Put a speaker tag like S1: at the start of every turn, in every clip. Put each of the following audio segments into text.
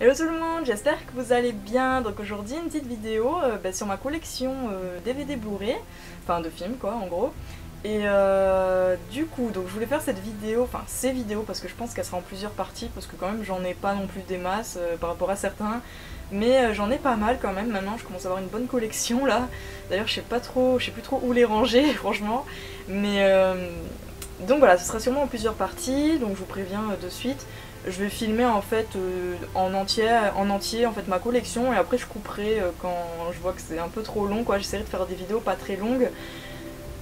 S1: Hello tout le monde, j'espère que vous allez bien. Donc aujourd'hui une petite vidéo sur ma collection DVD Blu-ray, enfin de films quoi en gros. Et du coup donc je voulais faire cette vidéo, enfin ces vidéos parce que je pense qu'elle sera en plusieurs parties parce que quand même j'en ai pas non plus des masses par rapport à certains. Mais j'en ai pas mal quand même, maintenant je commence à avoir une bonne collection là. D'ailleurs je sais plus trop où les ranger franchement. Mais donc voilà, ce sera sûrement en plusieurs parties, donc je vous préviens de suite. Je vais filmer en fait en entier en fait ma collection et après je couperai quand je vois que c'est un peu trop long quoi. J'essaierai de faire des vidéos pas très longues.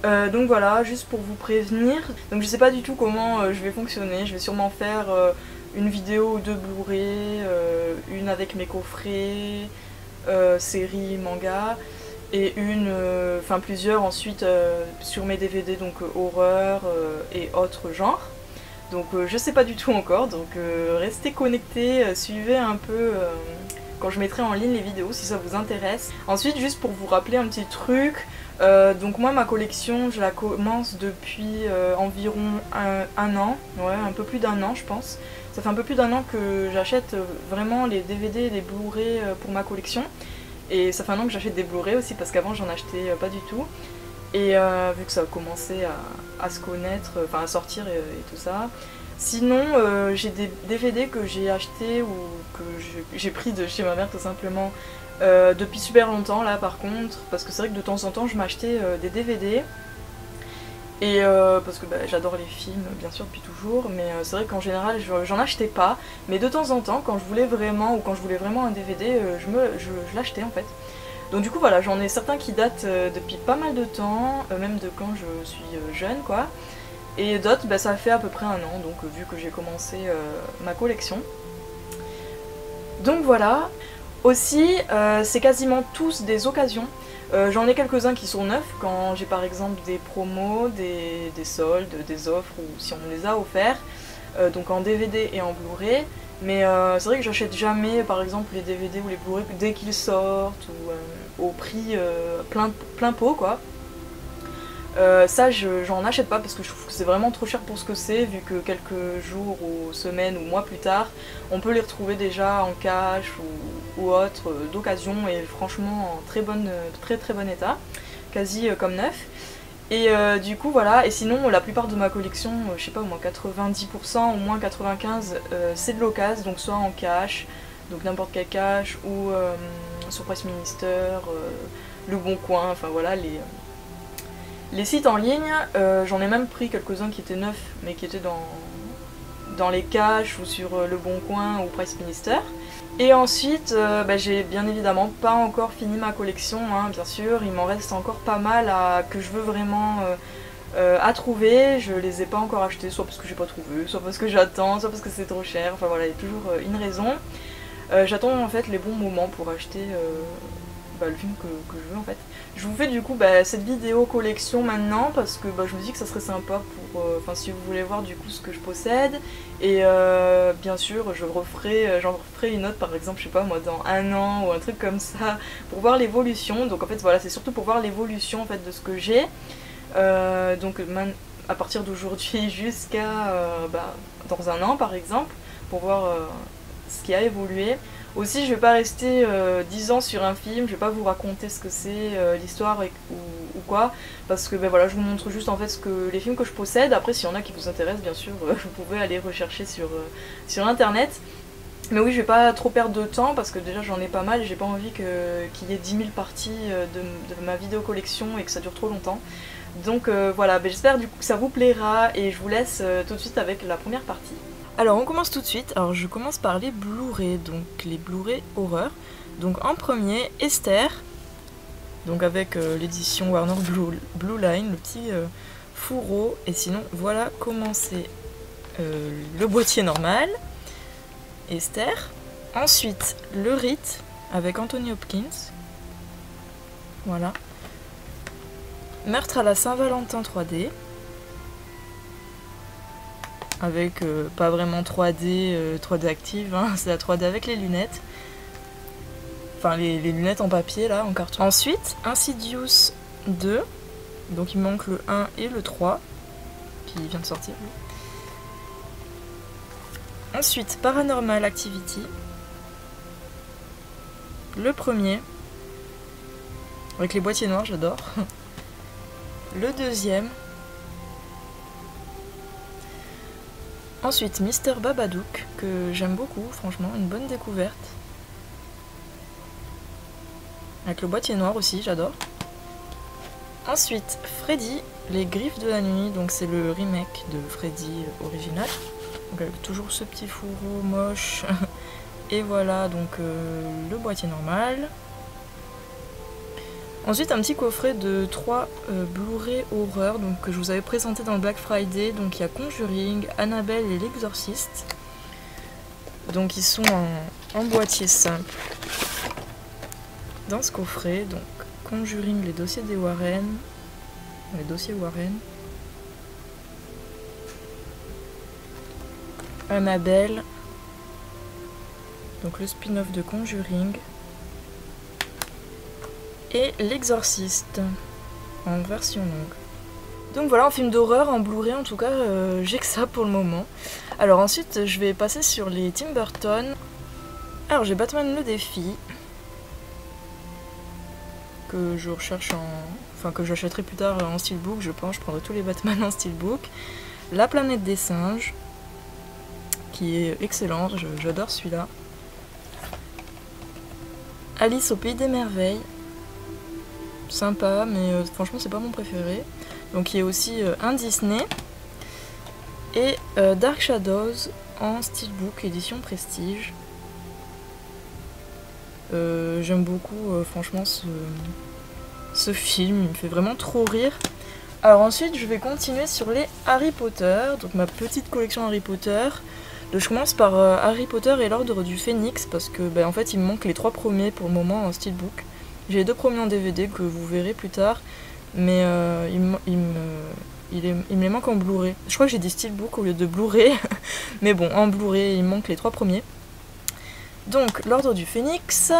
S1: Donc voilà, juste pour vous prévenir. Donc je sais pas du tout comment je vais fonctionner. Je vais sûrement faire une vidéo ou deux Blu-ray, une avec mes coffrets, séries, manga, et enfin plusieurs ensuite sur mes DVD, donc horreur et autres genres. Donc je sais pas du tout encore, donc restez connectés, suivez un peu quand je mettrai en ligne les vidéos si ça vous intéresse. Ensuite, juste pour vous rappeler un petit truc, donc moi ma collection je la commence depuis environ un an, ouais un peu plus d'un an je pense. Ça fait un peu plus d'un an que j'achète vraiment les DVD et les Blu-ray pour ma collection. Et ça fait un an que j'achète des Blu-ray aussi parce qu'avant j'en achetais pas du tout. Et vu que ça a commencé à se connaître, enfin à sortir et tout ça. Sinon, j'ai des DVD que j'ai achetés ou que j'ai pris de chez ma mère tout simplement depuis super longtemps là par contre. Parce que c'est vrai que de temps en temps je m'achetais des DVD. Et parce que j'adore les films bien sûr depuis toujours, mais c'est vrai qu'en général j'en achetais pas. Mais de temps en temps quand je voulais vraiment, ou quand je voulais vraiment un DVD, je l'achetais en fait. Donc du coup voilà, j'en ai certains qui datent depuis pas mal de temps, même de quand je suis jeune quoi. Et d'autres, ça fait à peu près un an, donc vu que j'ai commencé ma collection. Donc voilà. Aussi, c'est quasiment tous des occasions. J'en ai quelques-uns qui sont neufs, quand j'ai par exemple des promos, des soldes, des offres, ou si on me les a offerts, donc en DVD et en Blu-ray. Mais c'est vrai que j'achète jamais par exemple les DVD ou les Blu-ray dès qu'ils sortent ou au prix plein pot quoi. Ça j'en achète pas parce que je trouve que c'est vraiment trop cher pour ce que c'est, vu que quelques jours ou semaines ou mois plus tard on peut les retrouver déjà en cash ou autre d'occasion et franchement en très bon état, quasi comme neuf. Et du coup voilà, et sinon la plupart de ma collection, je sais pas au moins 90%, au moins 95% c'est de l'occasion, donc soit en cash, donc n'importe quel cash, ou sur Price Minister, Le Bon Coin, enfin voilà les sites en ligne. J'en ai même pris quelques-uns qui étaient neufs mais qui étaient dans les cash ou sur Le Bon Coin ou Price Minister. Et ensuite, j'ai bien évidemment pas encore fini ma collection, hein, bien sûr, il m'en reste encore pas mal que je veux vraiment à trouver. Je les ai pas encore achetés, soit parce que j'ai pas trouvé, soit parce que j'attends, soit parce que c'est trop cher, enfin voilà, il y a toujours une raison. J'attends en fait les bons moments pour acheter le film que je veux en fait. Je vous fais du coup cette vidéo collection maintenant parce que je me dis que ça serait sympa pour, si vous voulez voir du coup ce que je possède. Et bien sûr j'en referai une autre par exemple, je sais pas moi, dans un an ou un truc comme ça, pour voir l'évolution. Donc en fait voilà, c'est surtout pour voir l'évolution en fait de ce que j'ai. Donc à partir d'aujourd'hui jusqu'à dans un an par exemple, pour voir ce qui a évolué. Aussi, je vais pas rester 10 ans sur un film, je vais pas vous raconter ce que c'est, l'histoire ou quoi, parce que voilà, je vous montre juste en fait les films que je possède. Après, s'il y en a qui vous intéressent, bien sûr, vous pouvez aller rechercher sur internet. Mais oui, je vais pas trop perdre de temps parce que déjà j'en ai pas mal et j'ai pas envie qu'il y ait 10 000 parties de ma vidéo collection et que ça dure trop longtemps. Donc voilà, j'espère du coup que ça vous plaira et je vous laisse tout de suite avec la première partie. Alors on commence tout de suite. Alors je commence par les Blu-ray, donc les Blu-ray horreur. Donc en premier, Esther, donc avec l'édition Warner Blue Line, le petit fourreau. Et sinon voilà comment c'est le boîtier normal, Esther. Ensuite le Rite avec Anthony Hopkins. Voilà. Meurtre à la Saint-Valentin 3D. Avec pas vraiment 3D active, hein, c'est la 3D avec les lunettes. Enfin les lunettes en papier là, en carton. Ensuite, Insidious 2, donc il manque le 1 et le 3, qui vient de sortir. Ensuite, Paranormal Activity. le premier, avec les boîtiers noirs, j'adore. Le deuxième. Ensuite, Mister Babadook, que j'aime beaucoup, franchement, une bonne découverte. Avec le boîtier noir aussi, j'adore. Ensuite, Freddy, les griffes de la nuit, donc c'est le remake de Freddy original. Donc avec toujours ce petit fourreau moche. Et voilà, donc le boîtier normal. Ensuite, un petit coffret de 3 Blu-ray horreur, donc que je vous avais présenté dans le Black Friday. Donc il y a Conjuring, Annabelle et l'Exorciste. Donc ils sont en boîtier simple dans ce coffret. Donc Conjuring, les dossiers des Warren, les dossiers Warren. Annabelle, donc le spin-off de Conjuring. Et l'Exorciste en version longue. Donc voilà, en film d'horreur, en Blu-ray en tout cas, j'ai que ça pour le moment. Alors ensuite, je vais passer sur les Tim Burton. Alors j'ai Batman le défi, que je recherche enfin que j'achèterai plus tard en steelbook, je pense. Je prendrai tous les Batman en steelbook. La planète des singes, qui est excellent, j'adore celui-là. Alice au pays des merveilles. Sympa, mais franchement c'est pas mon préféré. Donc il y a aussi un Disney et Dark Shadows en steelbook édition Prestige. J'aime beaucoup franchement ce film, il me fait vraiment trop rire. Alors ensuite je vais continuer sur les Harry Potter, donc ma petite collection Harry Potter. Donc, je commence par Harry Potter et l'Ordre du Phénix parce que en fait il me manque les 3 premiers pour le moment en steelbook. J'ai les 2 premiers en DVD que vous verrez plus tard, mais il me les manque en Blu-ray. Je crois que j'ai dit steelbook au lieu de Blu-ray, mais bon, en Blu-ray il me manque les 3 premiers. Donc, l'Ordre du Phénix,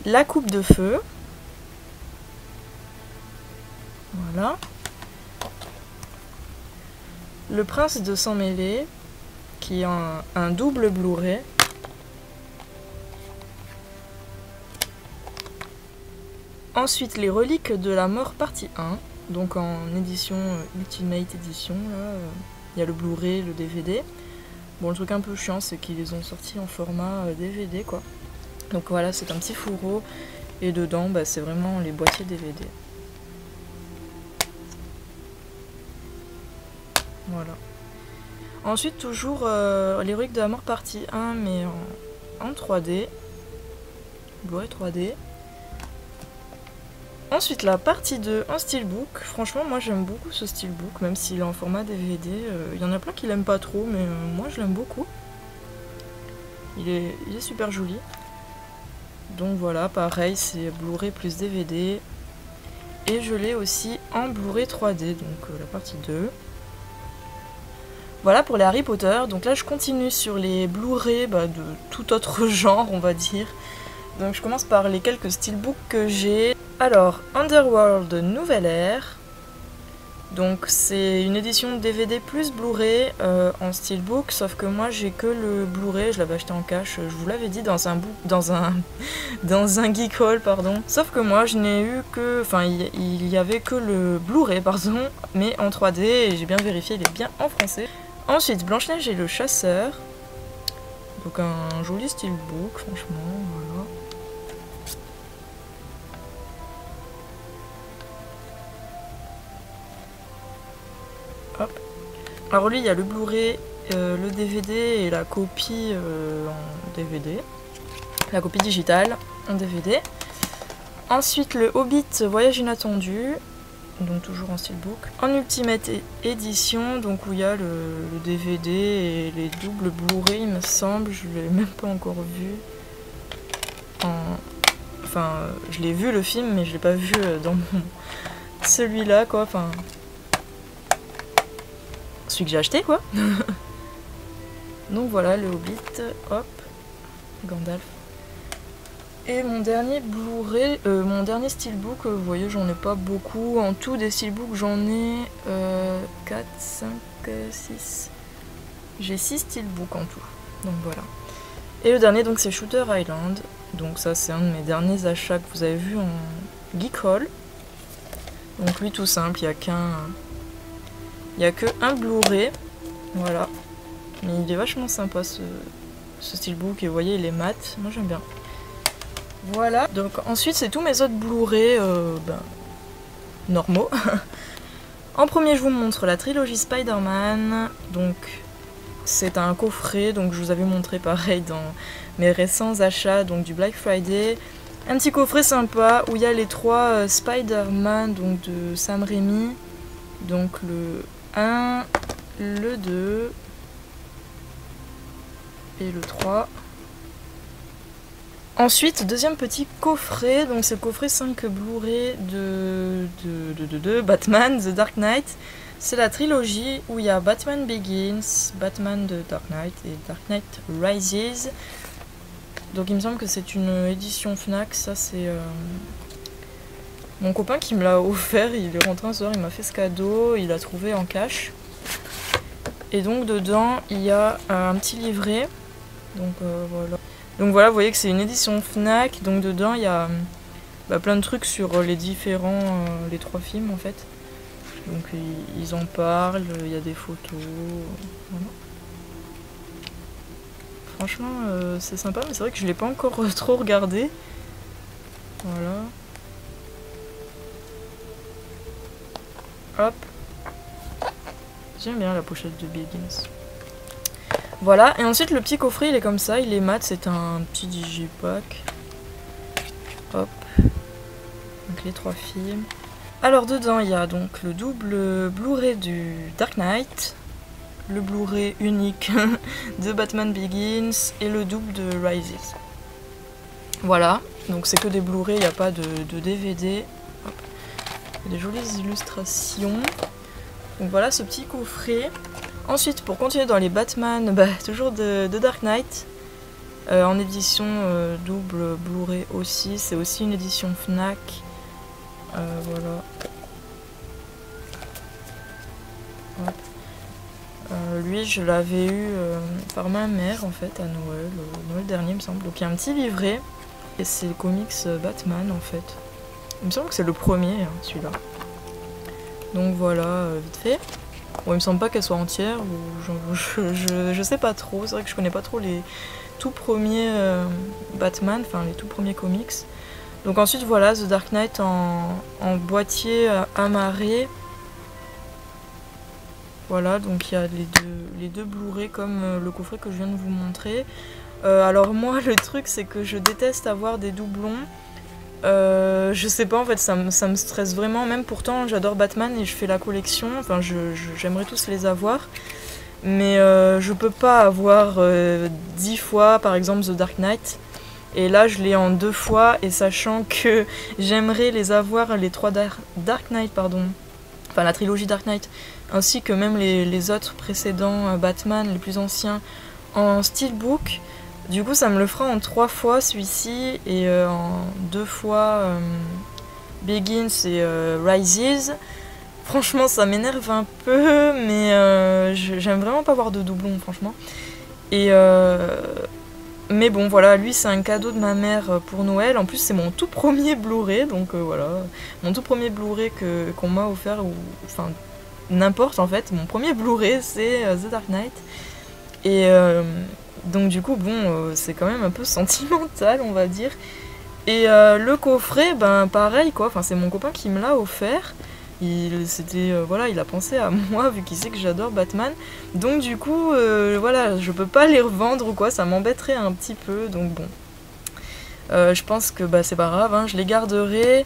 S1: la Coupe de Feu, voilà, le Prince de Sang Mêlé, qui est un double Blu-ray. Ensuite, les Reliques de la Mort partie 1, donc en édition Ultimate Edition, là, il y a le Blu-ray, le DVD. Bon, le truc un peu chiant, c'est qu'ils les ont sortis en format DVD, quoi. Donc voilà, c'est un petit fourreau, et dedans, c'est vraiment les boîtiers DVD. Voilà. Ensuite, toujours les Reliques de la Mort partie 1, mais en 3D. Blu-ray 3D. Ensuite, la partie 2 en steelbook. Franchement, moi j'aime beaucoup ce steelbook, même s'il est en format DVD. Il y en a plein qui l'aiment pas trop, mais moi je l'aime beaucoup. Il est super joli. Donc voilà, pareil, c'est Blu-ray plus DVD. Et je l'ai aussi en Blu-ray 3D, donc la partie 2. Voilà pour les Harry Potter. Donc là, je continue sur les Blu-ray de tout autre genre, on va dire. Donc je commence par les quelques steelbooks que j'ai. Alors, Underworld Nouvelle Ère. Donc c'est une édition DVD plus Blu-ray en steelbook, sauf que moi j'ai que le Blu-ray, je l'avais acheté en cash, je vous l'avais dit dans un geek haul, pardon. Sauf que moi je n'ai eu que, enfin il y avait que le Blu-ray, pardon, mais en 3D, et j'ai bien vérifié, il est bien en français. Ensuite, Blanche-Neige et le Chasseur. Donc un joli steelbook, franchement, voilà. Hop. Alors lui, il y a le Blu-ray, le DVD et la copie en DVD. La copie digitale en DVD. Ensuite, le Hobbit Voyage inattendu. Donc toujours en steelbook. En Ultimate Edition, donc où il y a le DVD et les doubles Blu-ray, il me semble. Je l'ai même pas encore vu. Enfin, je l'ai vu le film, mais je l'ai pas vu dans celui-là, quoi. Enfin, celui que j'ai acheté, quoi. Donc voilà, le Hobbit, hop, Gandalf. Et mon dernier Blu-ray, mon dernier steelbook, vous voyez, j'en ai pas beaucoup. En tout, des steelbooks, j'en ai 4, 5, 6. J'ai 6 steelbooks en tout. Donc voilà. Et le dernier donc c'est Shooter Island. Donc ça c'est un de mes derniers achats que vous avez vu en Geek Haul. Donc lui tout simple, il n'y a que un Blu-ray. Voilà. Mais il est vachement sympa ce steelbook et vous voyez il est mat. Moi j'aime bien. Voilà. Donc ensuite c'est tous mes autres Blu-ray normaux. En premier je vous montre la trilogie Spider-Man. Donc c'est un coffret, donc je vous avais montré pareil dans mes récents achats donc du Black Friday. Un petit coffret sympa où il y a les 3 Spider-Man donc de Sam Raimi. Donc le 1, le 2 et le 3. Ensuite, deuxième petit coffret, donc c'est le coffret 5 Blu-ray de Batman, The Dark Knight. C'est la trilogie où il y a Batman Begins, Batman The Dark Knight et Dark Knight Rises. Donc il me semble que c'est une édition Fnac, ça c'est mon copain qui me l'a offert, il est rentré un soir, il m'a fait ce cadeau, il l'a trouvé en cash. Et donc dedans il y a un petit livret, donc voilà. Donc voilà, vous voyez que c'est une édition Fnac, donc dedans il y a plein de trucs sur les différents, les 3 films en fait. Donc ils en parlent, il y a des photos, voilà. Franchement c'est sympa, mais c'est vrai que je l'ai pas encore trop regardé. Voilà. Hop. J'aime bien la pochette de Begins. Voilà, et ensuite le petit coffret il est comme ça, il est mat, c'est un petit digipack. Hop. Donc les 3 films. Alors dedans il y a donc le double Blu-ray du Dark Knight, le Blu-ray unique de Batman Begins et le double de Rises. Voilà, donc c'est que des Blu-ray, il n'y a pas de DVD. Hop. Il y a des jolies illustrations. Donc voilà ce petit coffret. Ensuite, pour continuer dans les Batman, toujours de Dark Knight, en édition double Blu-ray aussi, c'est aussi une édition Fnac. Voilà. Lui, je l'avais eu par ma mère en fait à Noël dernier, il me semble. Donc il y a un petit livret, et c'est le comics Batman en fait. Il me semble que c'est le premier, hein, celui-là. Donc voilà, vite fait. Bon, il me semble pas qu'elle soit entière, ou je sais pas trop, c'est vrai que je connais pas trop les tout premiers Batman, enfin les tout premiers comics. Donc ensuite voilà, The Dark Knight en boîtier amarré. Voilà, donc il y a les deux Blu-ray comme le coffret que je viens de vous montrer. Alors moi le truc c'est que je déteste avoir des doublons. Je sais pas en fait, ça me stresse vraiment, même pourtant j'adore Batman et je fais la collection, enfin j'aimerais tous les avoir, mais je peux pas avoir 10 fois par exemple The Dark Knight, et là je l'ai en 2 fois, et sachant que j'aimerais les avoir les 3 Dark Knight, pardon, enfin la trilogie Dark Knight, ainsi que même les autres précédents Batman, les plus anciens, en steelbook. Du coup, ça me le fera en 3 fois celui-ci, et en 2 fois Begins et Rises. Franchement, ça m'énerve un peu, mais j'aime vraiment pas avoir de doublons, franchement. Et mais bon, voilà, lui, c'est un cadeau de ma mère pour Noël. En plus, c'est mon tout premier Blu-ray, donc voilà, mon tout premier Blu-ray qu'on m'a offert, ou enfin n'importe en fait. Mon premier Blu-ray, c'est The Dark Knight, et donc du coup, bon, c'est quand même un peu sentimental, on va dire. Et le coffret, pareil quoi, enfin, c'est mon copain qui me l'a offert. Voilà, il a pensé à moi vu qu'il sait que j'adore Batman. Donc du coup, voilà, je peux pas les revendre ou quoi, ça m'embêterait un petit peu. Donc bon, je pense que c'est pas grave, hein, je les garderai.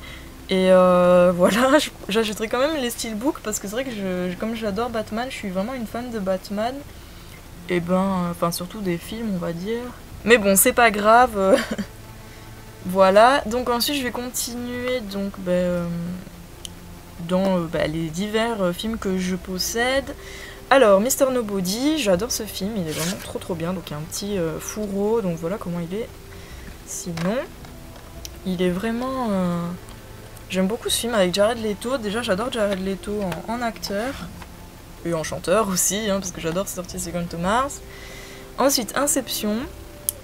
S1: Et voilà, j'achèterai quand même les steelbooks parce que c'est vrai que comme j'adore Batman, je suis vraiment une fan de Batman. Et enfin surtout des films, on va dire. Mais bon, c'est pas grave. Voilà, donc ensuite je vais continuer donc dans les divers films que je possède. Alors, Mr. Nobody, j'adore ce film, il est vraiment trop bien. Donc il y a un petit fourreau, donc voilà comment il est. Sinon, il est vraiment... J'aime beaucoup ce film avec Jared Leto. Déjà, j'adore Jared Leto en acteur. Et en chanteur aussi, hein, parce que j'adore 30 Seconds to Mars. Ensuite, Inception.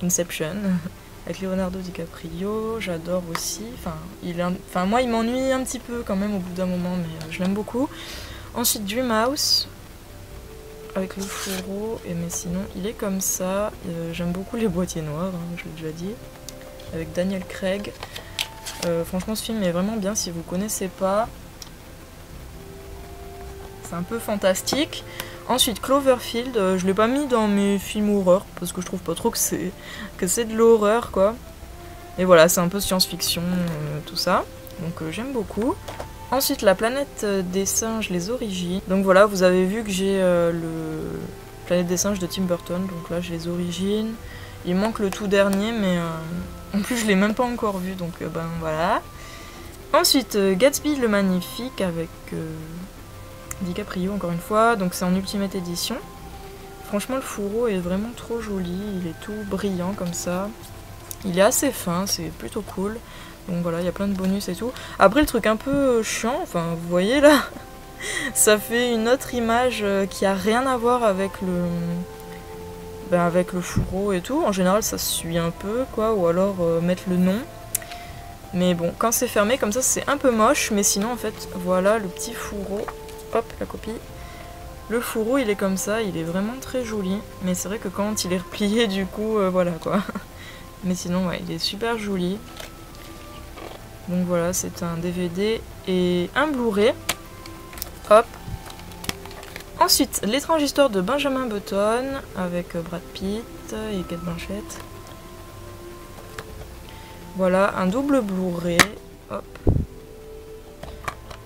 S1: Inception, avec Leonardo DiCaprio, j'adore aussi. Enfin, moi il m'ennuie un petit peu quand même au bout d'un moment, mais je l'aime beaucoup. Ensuite Dreamhouse, avec le fourreau, mais sinon il est comme ça. J'aime beaucoup les boîtiers noirs, hein, je l'ai déjà dit, avec Daniel Craig. Franchement ce film est vraiment bien si vous connaissez pas. C'est un peu fantastique. Ensuite Cloverfield, je l'ai pas mis dans mes films horreur parce que je trouve pas trop que c'est de l'horreur quoi. Et voilà, c'est un peu science-fiction, tout ça. Donc j'aime beaucoup. Ensuite La planète des singes, les origines. Donc voilà, vous avez vu que j'ai le Planète des singes de Tim Burton. Donc là j'ai les origines. Il manque le tout dernier, mais en plus je l'ai même pas encore vu, donc ben voilà. Ensuite Gatsby le Magnifique avec DiCaprio encore une fois, donc c'est en Ultimate Edition. Franchement le fourreau est vraiment trop joli, il est tout brillant comme ça. Il est assez fin, c'est plutôt cool. Donc voilà, il y a plein de bonus et tout. Après le truc un peu chiant, enfin vous voyez là, ça fait une autre image qui a rien à voir avec le fourreau et tout. En général ça se suit un peu quoi, ou alors mettre le nom. Mais bon, quand c'est fermé comme ça c'est un peu moche, mais sinon en fait voilà le petit fourreau. Hop, la copie. Le fourreau il est comme ça, il est vraiment très joli. Mais c'est vrai que quand il est replié du coup, voilà quoi. Mais sinon ouais, il est super joli. Donc voilà, c'est un DVD et un Blu-ray. Hop. Ensuite, L'étrange histoire de Benjamin Button avec Brad Pitt et Kate Blanchett. Voilà, un double Blu-ray. Hop.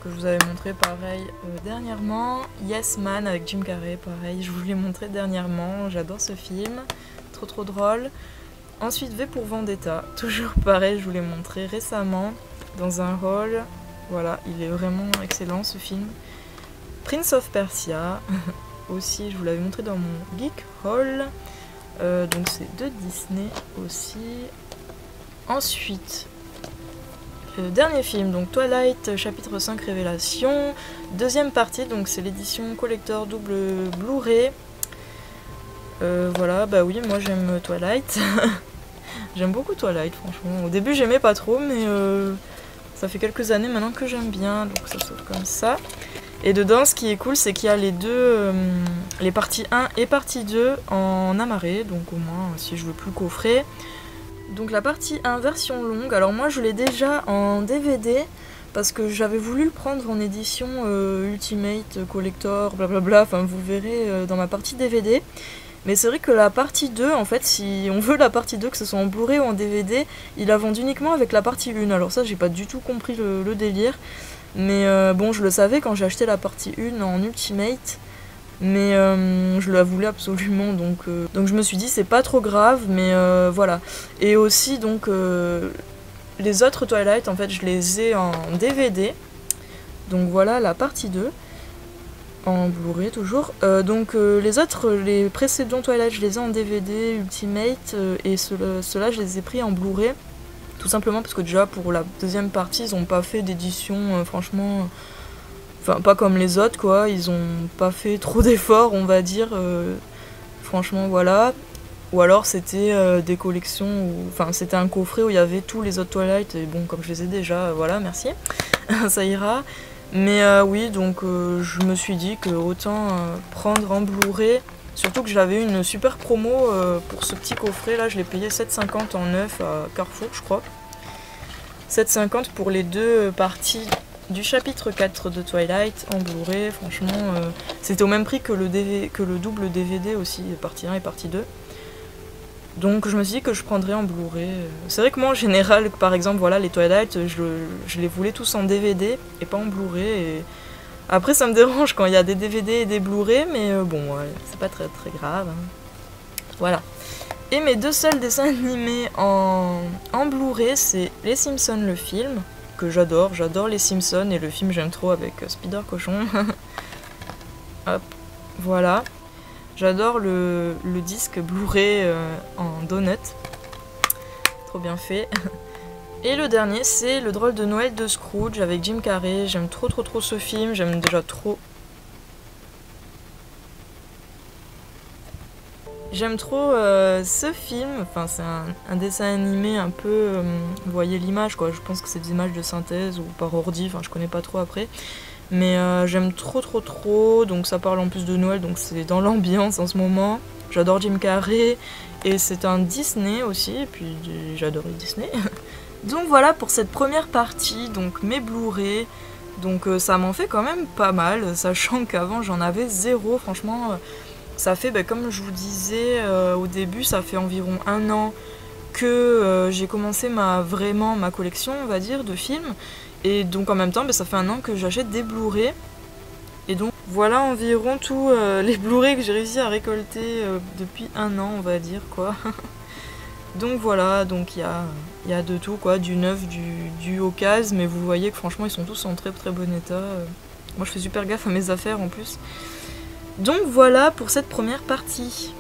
S1: Que je vous avais montré pareil dernièrement. Yes Man avec Jim Carrey, pareil, je vous l'ai montré dernièrement, j'adore ce film, trop drôle. Ensuite V pour Vendetta, toujours pareil, je vous l'ai montré récemment dans un haul, voilà, il est vraiment excellent ce film. Prince of Persia, aussi je vous l'avais montré dans mon Geek Haul, donc c'est de Disney aussi. Ensuite, dernier film, donc Twilight, chapitre 5, Révélation, deuxième partie, donc c'est l'édition collector double Blu-ray. Voilà, bah oui, moi j'aime Twilight. J'aime beaucoup Twilight, franchement. Au début j'aimais pas trop, mais ça fait quelques années maintenant que j'aime bien, donc ça s'ouvre comme ça. Et dedans, ce qui est cool, c'est qu'il y a les deux, les parties 1 et partie 2 en amarré, donc au moins si je veux plus coffrer. Donc la partie 1 version longue, alors moi je l'ai déjà en DVD parce que j'avais voulu le prendre en édition Ultimate Collector, blablabla, enfin vous le verrez dans ma partie DVD. Mais c'est vrai que la partie 2, en fait, si on veut la partie 2, que ce soit en Blu-ray ou en DVD, il la vend uniquement avec la partie 1. Alors ça, j'ai pas du tout compris le délire. Mais bon, je le savais quand j'ai acheté la partie 1 en Ultimate. Mais je la voulais absolument, donc je me suis dit c'est pas trop grave, mais voilà. Et aussi donc les autres Twilight, en fait je les ai en DVD, donc voilà la partie 2, en Blu-ray toujours. Les autres, les précédents Twilight je les ai en DVD Ultimate, et ceux-là je les ai pris en Blu-ray, tout simplement parce que déjà pour la deuxième partie ils ont pas fait d'édition franchement... Enfin, pas comme les autres, quoi. Ils ont pas fait trop d'efforts, on va dire. Franchement, voilà. Ou alors, c'était des collections... Enfin, c'était un coffret où il y avait tous les autres Twilight. Et bon, comme je les ai déjà, voilà, merci. Ça ira. Mais oui, donc je me suis dit que autant prendre en Blu-ray. Surtout que j'avais une super promo pour ce petit coffret. Là, je l'ai payé 7,50 en neuf à Carrefour, je crois. 7,50 pour les deux parties du chapitre 4 de Twilight en Blu-ray. Franchement, c'était au même prix que le double DVD aussi, partie 1 et partie 2. Donc je me suis dit que je prendrais en Blu-ray. C'est vrai que moi en général, par exemple, voilà, les Twilight, je les voulais tous en DVD et pas en Blu-ray. Et... Après ça me dérange quand il y a des DVD et des Blu-ray, mais bon, c'est pas très grave. Hein. Voilà. Et mes deux seuls dessins animés en Blu-ray, c'est Les Simpsons le film, que j'adore les Simpsons, et le film j'aime trop avec Spider Cochon. Hop, voilà. J'adore le disque Blu-ray en donut. Trop bien fait. Et le dernier, c'est Le drôle de Noël de Scrooge avec Jim Carrey. J'aime trop ce film, j'aime déjà trop. J'aime trop ce film, enfin c'est un dessin animé un peu, vous voyez l'image quoi, je pense que c'est des images de synthèse ou par ordi, enfin je connais pas trop après. Mais j'aime trop, donc ça parle en plus de Noël, donc c'est dans l'ambiance en ce moment. J'adore Jim Carrey, et c'est un Disney aussi, et puis j'adore Disney. Donc voilà pour cette première partie, donc mes Blu-ray. Donc ça m'en fait quand même pas mal, sachant qu'avant j'en avais 0, franchement... Ça fait, comme je vous disais au début, ça fait environ 1 an que j'ai commencé vraiment ma collection, on va dire, de films. Et donc en même temps, ça fait 1 an que j'achète des Blu-ray. Et donc voilà environ tous les Blu-ray que j'ai réussi à récolter depuis 1 an, on va dire, quoi. Donc voilà, donc il y a de tout, quoi, du neuf, du occasion, mais vous voyez que franchement ils sont tous en très bon état. Moi je fais super gaffe à mes affaires en plus. Donc voilà pour cette première partie.